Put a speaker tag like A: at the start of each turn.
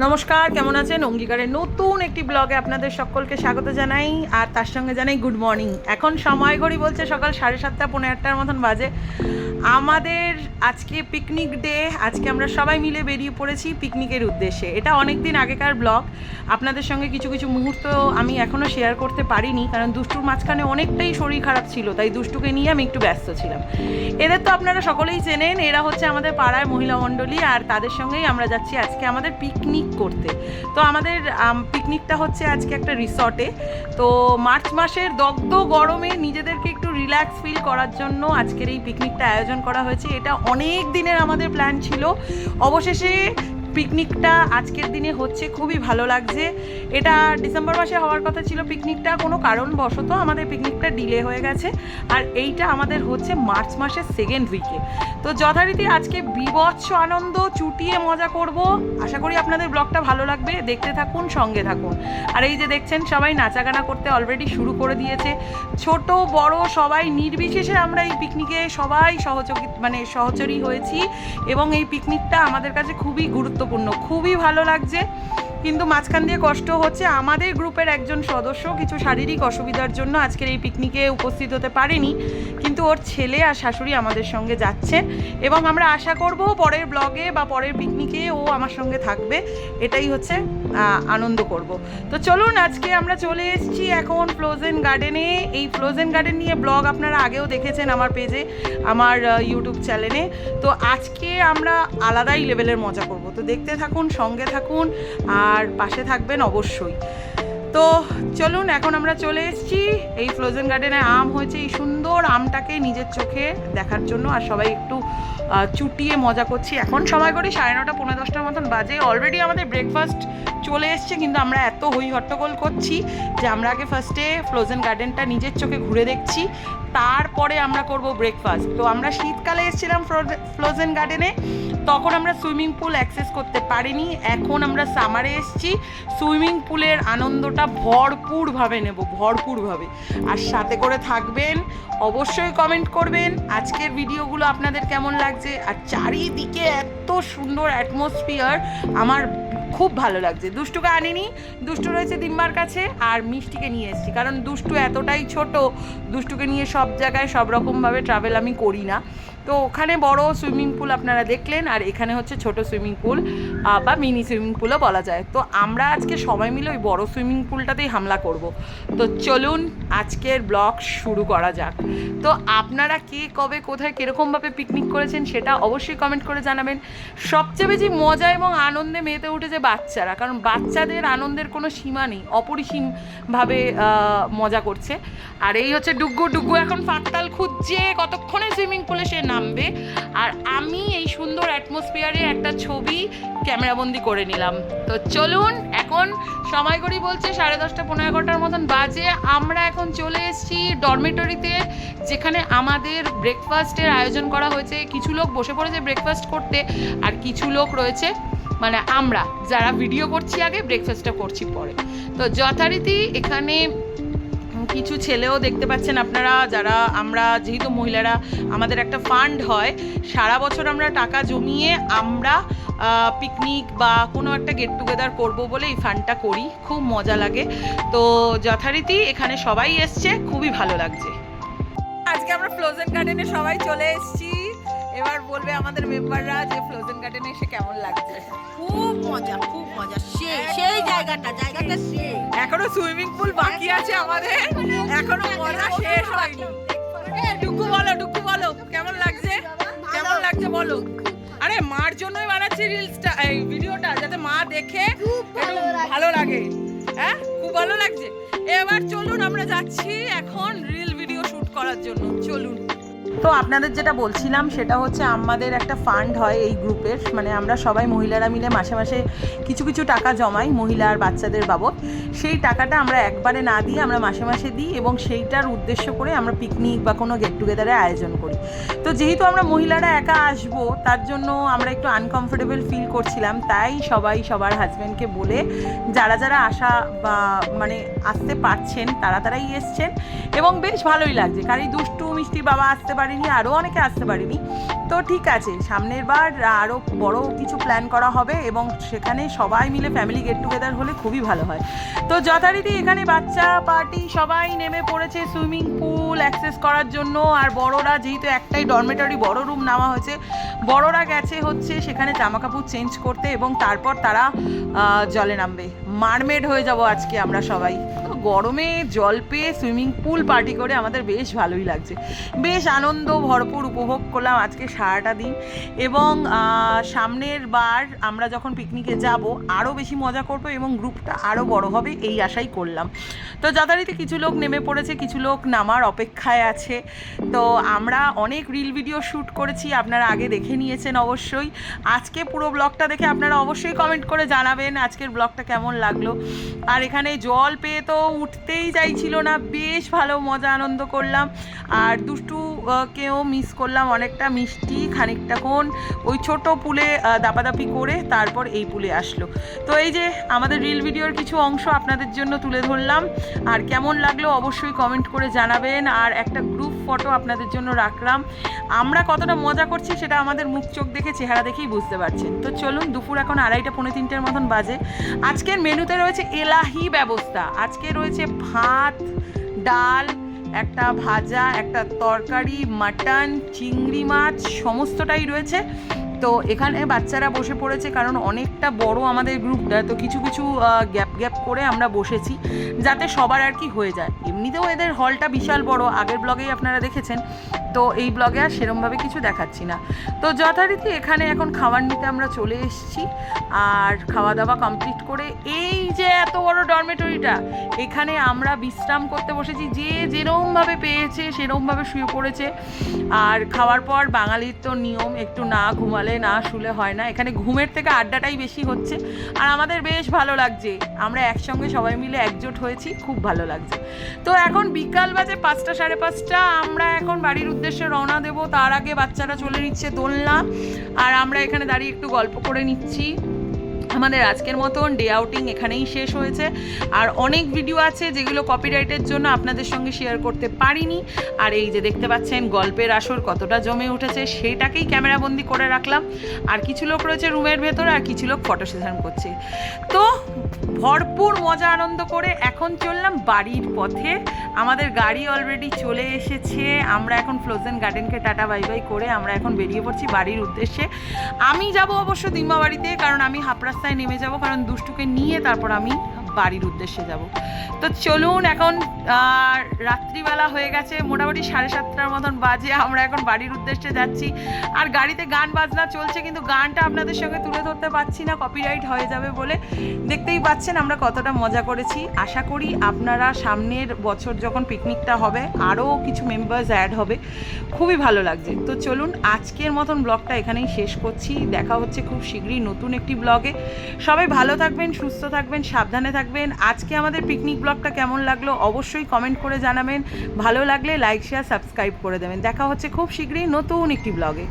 A: নমস্কার, কেমন আছেন? অঙ্গীকারের নতুন একটি ব্লগে আপনাদের সকলকে স্বাগত জানাই, আর তার সঙ্গে জানাই গুড মর্নিং। এখন সময় ঘড়ি বলছে সকাল 7:30 পৌনে 8টার মতন বাজে। আমাদের আজকে পিকনিক ডে। আজকে আমরা সবাই মিলে বেরিয়ে পড়েছি পিকনিকের উদ্দেশ্যে। এটা অনেক দিন আগেকার ব্লগ, আপনাদের সঙ্গে কিছু কিছু মুহূর্ত আমি এখনও শেয়ার করতে পারিনি, কারণ দুষ্টুর মাঝখানে অনেকটাই শরীর খারাপ ছিল, তাই দুষ্টুকে নিয়ে আমি একটু ব্যস্ত ছিলাম। এদের তো আপনারা সকলেই চেনেন, এরা হচ্ছে আমাদের পাড়ায় মহিলা মণ্ডলী, আর তাদের সঙ্গেই আমরা যাচ্ছি আজকে আমাদের পিকনিক করতে। তো আমাদের পিকনিকটা হচ্ছে আজকে একটা রিসর্টে। তো মার্চ মাসের দগ্ধ গরমে নিজেদেরকে একটু রিল্যাক্স ফিল করার জন্য আজকের এই পিকনিকটা আয়োজন করা হয়েছে। এটা অনেক দিনের আমাদের প্ল্যান ছিল, অবশেষে পিকনিকটা আজকের দিনে হচ্ছে। খুবই ভালো লাগছে। এটা ডিসেম্বর মাসে হওয়ার কথা ছিল পিকনিকটা, কোনো কারণবশত আমাদের পিকনিকটা ডিলে হয়ে গেছে, আর এইটা আমাদের হচ্ছে মার্চ মাসের সেকেন্ড উইকে। তো যথারীতি আজকে বিভৎস আনন্দ, চুটিয়ে মজা করব। আশা করি আপনাদের ব্লগটা ভালো লাগবে, দেখতে থাকুন, সঙ্গে থাকুন। আর এই যে দেখছেন, সবাই নাচাগানা করতে অলরেডি শুরু করে দিয়েছে, ছোট বড় সবাই নির্বিশেষে আমরা এই পিকনিকে সবাই সহচরী হয়েছি, এবং এই পিকনিকটা আমাদের কাছে খুবই গুরুত্বপূর্ণ, খুবই ভালো লাগছে। কিন্তু মাঝখান দিয়ে কষ্ট হচ্ছে, আমাদের গ্রুপের একজন সদস্য কিছু শারীরিক অসুবিধার জন্য আজকের এই পিকনিকে উপস্থিত হতে পারেনি, কিন্তু ওর ছেলে আর শাশুড়ি আমাদের সঙ্গে যাচ্ছেন, এবং আমরা আশা করব পরের ব্লগে বা পরের পিকনিকে ও আমার সঙ্গে থাকবে। এটাই হচ্ছে আনন্দ করব। তো চলুন, আজকে আমরা চলে এসেছি এখন ফ্রোজেন গার্ডেনে। এই ফ্রোজেন গার্ডেন নিয়ে ব্লগ আপনারা আগেও দেখেছেন আমার পেজে, আমার ইউটিউব চ্যানেলে। তো আজকে আমরা আলাদাই লেভেলের মজা করব। তো দেখতে থাকুন, সঙ্গে থাকুন, আর পাশে থাকবেন অবশ্যই। তো চলুন, এখন আমরা চলে এসেছি এই ফ্রোজেন গার্ডেনে। আম হয়েছে, এই সুন্দর আমটাকে নিজের চোখে দেখার জন্য, আর সবাই একটু চুটিয়ে মজা করছি। এখন সময় করি 9:30 পৌনে 10টার মতন বাজে। অলরেডি আমাদের ব্রেকফাস্ট চলে এসছে, কিন্তু আমরা এত হই হট্টগোল করছি যে আমরা আগে ফার্স্টে ফ্রোজেন গার্ডেনটা নিজের চোখে ঘুরে দেখছি, তারপরে আমরা করব ব্রেকফাস্ট। তো আমরা শীতকালে এসেছিলাম ফ্রোজেন গার্ডেনে, তখন আমরা সুইমিং পুল অ্যাক্সেস করতে পারিনি। এখন আমরা সামারে এসেছি, সুইমিং পুলের আনন্দটা ভরপুরভাবে নেব, ভরপুরভাবে। আর সাথে করে থাকবেন, অবশ্যই কমেন্ট করবেন আজকের ভিডিওগুলো আপনাদের কেমন লাগছে। আর চারিদিকে এত সুন্দর অ্যাটমসফিয়ার, আমার খুব ভালো লাগছে। দুষ্টুকে আনিনি, দুষ্টু রয়েছে দিম্বার কাছে, আর মিষ্টিকে নিয়ে এসেছি, কারণ দুষ্টু এতটাই ছোট, দুষ্টুকে নিয়ে সব জায়গায় সব রকমভাবে ট্রাভেল আমি করি না। তো ওখানে বড় সুইমিং পুল আপনারা দেখলেন, আর এখানে হচ্ছে ছোট সুইমিং পুল বা মিনি সুইমিং পুলও বলা যায়। তো আমরা আজকে সবাই মিলে ওই বড় সুইমিং পুলটাতেই হামলা করব। তো চলুন আজকের ব্লগ শুরু করা যাক। তো আপনারা কে কবে কোথায় কীরকমভাবে পিকনিক করেছেন সেটা অবশ্যই কমেন্ট করে জানাবেন। সবচেয়ে বেশি মজা এবং আনন্দে মেতে উঠেছে বাচ্চারা, কারণ বাচ্চাদের আনন্দের কোনো সীমা নেই, অপরিসীমভাবে মজা করছে। আর এই হচ্ছে ডুগ্গু। ডুগ্গু এখন ফাঁকতাল খুঁজছে, কতক্ষণে সুইমিং পুলে সে নামবে। আর আমি এই সুন্দর অ্যাটমসফিয়ারে একটা ছবি ক্যামেরাবন্দি করে নিলাম। তো চলুন, এখন সময় করি বলছে 10:30 পৌনে 11টার মতন বাজে। আমরা এখন চলে এসেছি ডরমেটরিতে, যেখানে আমাদের ব্রেকফাস্টের আয়োজন করা হয়েছে। কিছু লোক বসে পড়েছে ব্রেকফাস্ট করতে, আর কিছু লোক রয়েছে, মানে আমরা যারা ভিডিও করছি আগে, ব্রেকফাস্টটা করছি পরে। তো যথারীতি এখানে কিছু ছেলেও দেখতে পাচ্ছেন আপনারা, যারা আমরা যেহেতু মহিলারা, আমাদের একটা ফান্ড হয় সারা বছর, আমরা টাকা জমিয়ে আমরা পিকনিক বা কোনো একটা গেট টুগেদার করবো বলে এই ফান্ডটা করি, খুব মজা লাগে। তো যথারীতি এখানে সবাই এসছে, খুবই ভালো লাগছে। আজকে আমরা ফ্রোজেন গার্ডেনে সবাই চলে এসেছি। এবার বলবে আমাদের মেম্বাররা যে ফ্রোজেন গার্ডেনে এসে কেমন লাগছে।
B: খুব মজা, খুব মজা, সেই জায়গাটা সেই।
A: এখনো সুইমিং পুল বাকি আছে আমাদের, এখনো মজা শেষ হয়নি। ডুগ্গু বলো কেমন লাগছে, কেমন লাগছে বলো। আরে মার জন্যই বানাচ্ছি রিলসটা, এই ভিডিওটা, যাতে মা দেখে ভালো লাগে। হ্যাঁ, খুব ভালো লাগছে। এবার চলুন, আমরা যাচ্ছি এখন রিল ভিডিও শুট করার জন্য। চলুন। তো আপনাদের যেটা বলছিলাম সেটা হচ্ছে, আমাদের একটা ফান্ড হয় এই গ্রুপের, মানে আমরা সবাই মহিলারা মিলে মাসে মাসে কিছু কিছু টাকা জমাই মহিলা আর বাচ্চাদের বাবদ। সেই টাকাটা আমরা একবারে না দিয়ে আমরা মাসে মাসে দিই, এবং সেইটার উদ্দেশ্য করে আমরা পিকনিক বা কোনো গেট টুগেদারের আয়োজন করি। তো যেহেতু আমরা মহিলারা একা আসবো, তার জন্য আমরা একটু আনকমফোর্টেবল ফিল করছিলাম, তাই সবাই সবার হাজব্যান্ডকে বলে যারা যারা আসা বা মানে আসতে পারছেন তারাই এসছেন, এবং বেশ ভালোই লাগছে। কারণ দুষ্টু মিষ্টি বাবা আসতে পারিনি, আরও অনেকে আসতে পারিনি। তো ঠিক আছে, সামনের বার আরও বড় কিছু প্ল্যান করা হবে এবং সেখানে সবাই মিলে ফ্যামিলি গেট টুগেদার হলে খুবই ভালো হয়। তো যথারীতি এখানে বাচ্চা পার্টি সবাই নেমে পড়েছে সুইমিং পুল অ্যাক্সেস করার জন্য। আর বড়রা, যেহেতু একটাই ডরমেটরি বড় রুম নেওয়া হয়েছে, বড়রা গেছে হচ্ছে সেখানে জামাকাপড় চেঞ্জ করতে এবং তারপর তারা জলে নামবে। মারমেড হয়ে যাব আজকে আমরা সবাই। তো গরমে জল পেয়ে সুইমিং পুল পার্টি করে আমাদের বেশ ভালোই লাগছে, বেশ আনন্দ ভরপুর উপভোগ করলাম আজকে সারাটা দিন। এবং সামনের বার আমরা যখন পিকনিকে যাব আরও বেশি মজা করব এবং গ্রুপটা আরও বড় হবে এই আশাই করলাম। তো যথারীতি কিছু লোক নেমে পড়েছে, কিছু লোক নামার অপেক্ষায় আছে। তো আমরা অনেক রিল ভিডিও শ্যুট করেছি, আপনারা আগে দেখে নিয়েছেন অবশ্যই। আজকে পুরো ব্লগটা দেখে আপনারা অবশ্যই কমেন্ট করে জানাবেন আজকের ব্লগটা কেমন লাগলো। আর এখানে জল পেয়ে তো উঠতেই চাইছিল না, বেশ ভালো মজা আনন্দ করলাম। আর দুষ্টুকেও মিস করলাম অনেকটা, মিষ্টি খানিকটাক্ষণ ওই ছোট পুলে দাপাদাপি করে তারপর এই পুলে আসলো। তো এই যে আমাদের রিল ভিডিওর কিছু অংশ আপনাদের জন্য তুলে ধরলাম। আর কেমন লাগলো অবশ্যই কমেন্ট করে জানাবেন। আর একটা গ্রুপ ফটো আপনাদের জন্য রাখলাম। আমরা কতটা মজা করছি সেটা আমাদের মুখ চোখ দেখে, চেহারা দেখেই বুঝতে পারছেন। তো চলুন, দুপুর এখন 2:30 পৌনে 3টের মতন বাজে। আজকের মেনুতে রয়েছে এলাহি ব্যবস্থা। আজকে রয়েছে ভাত, ডাল, একটা ভাজা, একটা তরকারি, মাটন, চিংড়ি মাছ, সমস্তটাই রয়েছে। তো এখানে বাচ্চারা বসে পড়েছে কারণ অনেকটা বড় আমাদের গ্রুপটা। তো কিছু কিছু গ্যাপ গ্যাপ করে আমরা বসেছি যাতে সবার আর কি হয়ে যায়। এমনিতেও এদের হলটা বিশাল বড়, আগের ব্লগেই আপনারা দেখেছেন। তো এই ব্লগে আর সেরমভাবে কিছু দেখাচ্ছি না। তো যথারীতি এখানে এখন খাবার নিতে আমরা চলে এসেছি। আর খাওয়া দাওয়া কমপ্লিট করে এই যে এত বড় ডরমেটরিটা, এখানে আমরা বিশ্রাম করতে বসেছি। যে যেরকমভাবে পেয়েছে সেরকমভাবে শুয়ে পড়েছে। আর খাওয়ার পর বাঙালির তো নিয়ম, একটু না ঘুমালে না শুলে হয় না। এখানে ঘুমের থেকে আড্ডাটাই বেশি হচ্ছে আর আমাদের বেশ ভালো লাগছে। আমরা একসঙ্গে সবাই মিলে একজোট হয়েছি, খুব ভালো লাগছে। তো এখন বিকাল বাজে 5টা সাড়ে 5টা। আমরা এখন বাড়ির উদ্দেশ্যে রওনা দেব। তার আগে বাচ্চারা চলে নিচ্ছে দোলনা আর আমরা এখানে দাঁড়িয়ে একটু গল্প করে নিচ্ছি। আমাদের আজকের মতন ডে আউটিং এখানেই শেষ হয়েছে। আর অনেক ভিডিও আছে যেগুলো কপিরাইটের জন্য আপনাদের সঙ্গে শেয়ার করতে পারিনি। আর এই যে দেখতে পাচ্ছেন গল্পের আসর কতটা জমে উঠেছে, সেটাকেই ক্যামেরাবন্দি করে রাখলাম। আর কিছু লোক রয়েছে রুমের ভেতরে আর কিছু লোক ফটো সেশন করছে। তো ভরপুর মজা আনন্দ করে এখন চললাম বাড়ির পথে। আমাদের গাড়ি অলরেডি চলে এসেছে। আমরা এখন ফ্রোজেন গার্ডেনকে টাটা বাই বাই করে আমরা এখন বেরিয়ে পড়ছি বাড়ির উদ্দেশ্যে। আমি যাব অবশ্য দিম্মা বাড়িতে, কারণ আমি হাফ রাস্তায় নেমে যাব, কারণ দুষ্টুকে নিয়ে তারপর আমি বাড়ির উদ্দেশ্যে যাব। তো চলুন, এখন রাত্রিবেলা হয়ে গেছে, মোটামুটি 7:30টার মতন বাজে। আমরা এখন বাড়ির উদ্দেশ্যে যাচ্ছি। আর গাড়িতে গান বাজনা চলছে, কিন্তু গানটা আপনাদের সঙ্গে তুলে ধরতে পারছি না, কপিরাইট হয়ে যাবে বলে। দেখতেই পাচ্ছেন আমরা কতটা মজা করেছি। আশা করি আপনারা সামনের বছর যখন পিকনিকটা হবে আরও কিছু মেম্বার্স অ্যাড হবে, খুবই ভালো লাগছে। তো চলুন, আজকের মতন ব্লগটা এখানেই শেষ করছি। দেখা হচ্ছে খুব শীঘ্রই নতুন একটি ব্লগে। সবাই ভালো থাকবেন, সুস্থ থাকবেন, সাবধানে থাকবেন। আজকে আমাদের পিকনিক ব্লগটা কেমন লাগলো অবশ্যই কমেন্ট করে জানাবেন। ভালো লাগলে লাইক শেয়ার সাবস্ক্রাইব করে দেবেন। দেখা হচ্ছে খুব শীঘ্রই নতুন একটি ব্লগে।